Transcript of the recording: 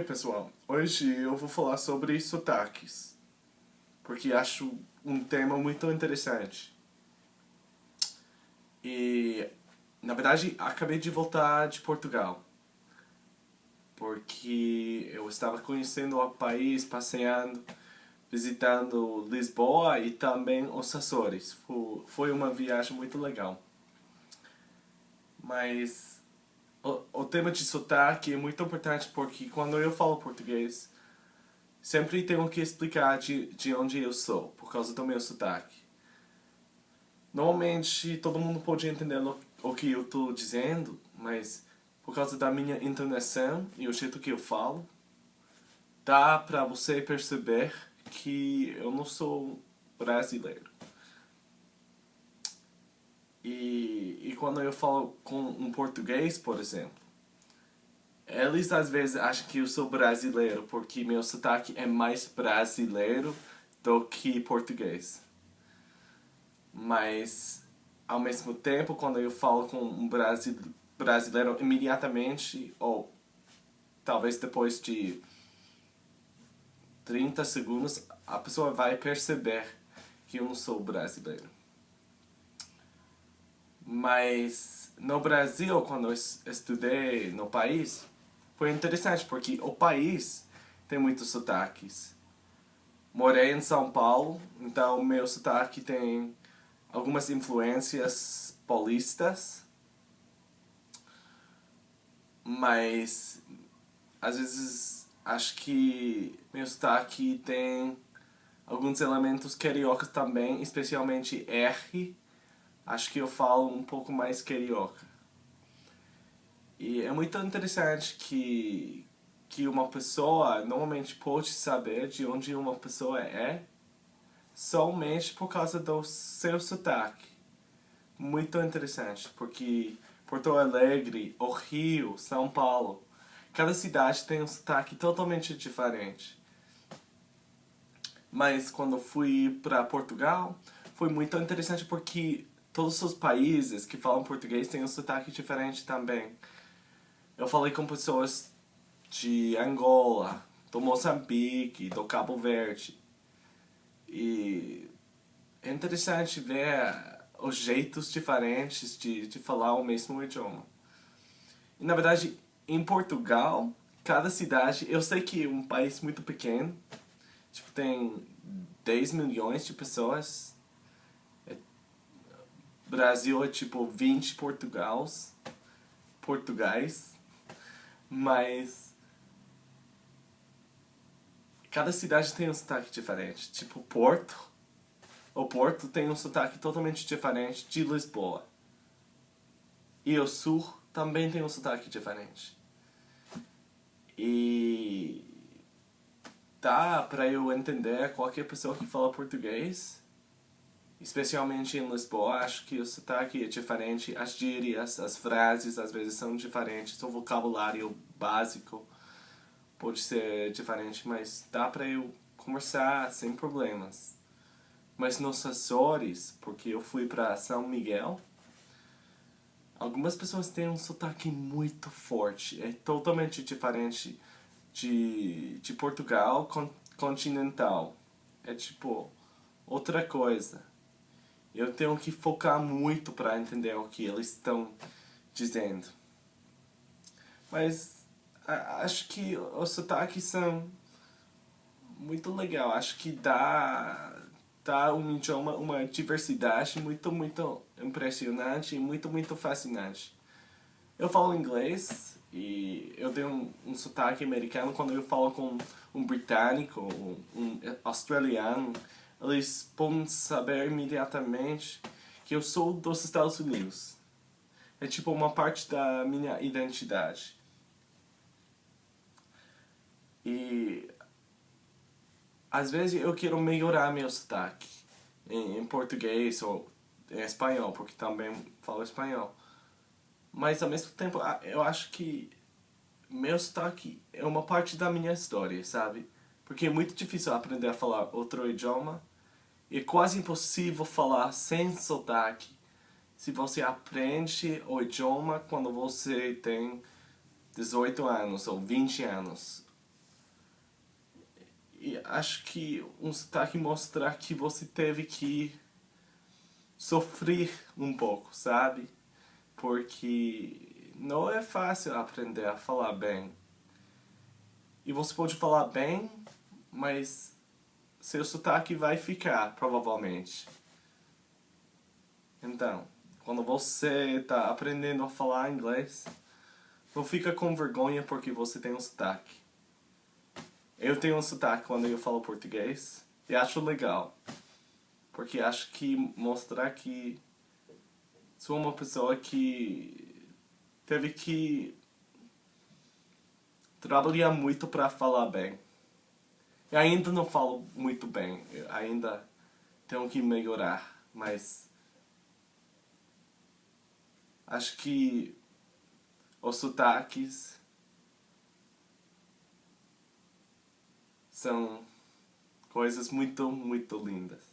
Oi pessoal, hoje eu vou falar sobre sotaques, porque acho um tema muito interessante. E, na verdade, acabei de voltar de Portugal, porque eu estava conhecendo o país, passeando, visitando Lisboa e também os Açores. Foi uma viagem muito legal. Mas o tema de sotaque é muito importante porque quando eu falo português, sempre tenho que explicar de onde eu sou, por causa do meu sotaque. Normalmente todo mundo pode entender o que eu estou dizendo, mas por causa da minha entonação e o jeito que eu falo, dá pra você perceber que eu não sou brasileiro. E quando eu falo com um português, por exemplo, eles às vezes acham que eu sou brasileiro porque meu sotaque é mais brasileiro do que português. Mas, ao mesmo tempo, quando eu falo com um brasileiro, imediatamente, ou talvez depois de 30 segundos, a pessoa vai perceber que eu não sou brasileiro. Mas, no Brasil, quando eu estudei no país, foi interessante, porque o país tem muitos sotaques. Morei em São Paulo, então meu sotaque tem algumas influências paulistas, mas às vezes acho que meu sotaque tem alguns elementos cariocas também, especialmente R. Acho que eu falo um pouco mais carioca. E é muito interessante que uma pessoa normalmente pode saber de onde uma pessoa é somente por causa do seu sotaque. Muito interessante, porque Porto Alegre, o Rio, São Paulo, cada cidade tem um sotaque totalmente diferente. Mas quando eu fui para Portugal, foi muito interessante porque todos os países que falam português têm um sotaque diferente também. Eu falei com pessoas de Angola, do Moçambique, do Cabo Verde. E é interessante ver os jeitos diferentes de falar o mesmo idioma. E, na verdade, em Portugal, cada cidade... Eu sei que é um país muito pequeno. Tipo, tem 10 milhões de pessoas. Brasil é tipo 20 Portugais. Mas cada cidade tem um sotaque diferente. Tipo, Porto. O Porto tem um sotaque totalmente diferente de Lisboa. E o Sul também tem um sotaque diferente. E dá pra eu entender qualquer pessoa que fala português, especialmente em Lisboa. Acho que o sotaque é diferente, as gírias, as frases às vezes são diferentes, o vocabulário básico pode ser diferente, mas dá pra eu conversar sem problemas. Mas nos Açores, porque eu fui pra São Miguel, algumas pessoas têm um sotaque muito forte. É totalmente diferente de Portugal continental. É tipo outra coisa. Eu tenho que focar muito para entender o que eles estão dizendo. Mas acho que os sotaques são muito legal. Acho que dá um idioma uma diversidade muito impressionante e muito fascinante. Eu falo inglês e eu tenho um sotaque americano. Quando eu falo com um britânico, um australiano, eles podem saber imediatamente que eu sou dos Estados Unidos. É tipo uma parte da minha identidade. E às vezes eu quero melhorar meu sotaque em português ou em espanhol, porque também falo espanhol. Mas ao mesmo tempo eu acho que meu sotaque é uma parte da minha história, sabe? Porque é muito difícil aprender a falar outro idioma. E é quase impossível falar sem sotaque se você aprende o idioma quando você tem 18 anos ou 20 anos. E acho que um sotaque mostra que você teve que sofrer um pouco, sabe? Porque não é fácil aprender a falar bem. E você pode falar bem, mas seu sotaque vai ficar, provavelmente. Então, quando você está aprendendo a falar inglês, não fica com vergonha porque você tem um sotaque. Eu tenho um sotaque quando eu falo português e acho legal. Porque acho que mostrar que sou uma pessoa que teve que trabalhar muito para falar bem. Eu ainda não falo muito bem, eu ainda tenho que melhorar, mas acho que os sotaques são coisas muito, muito lindas.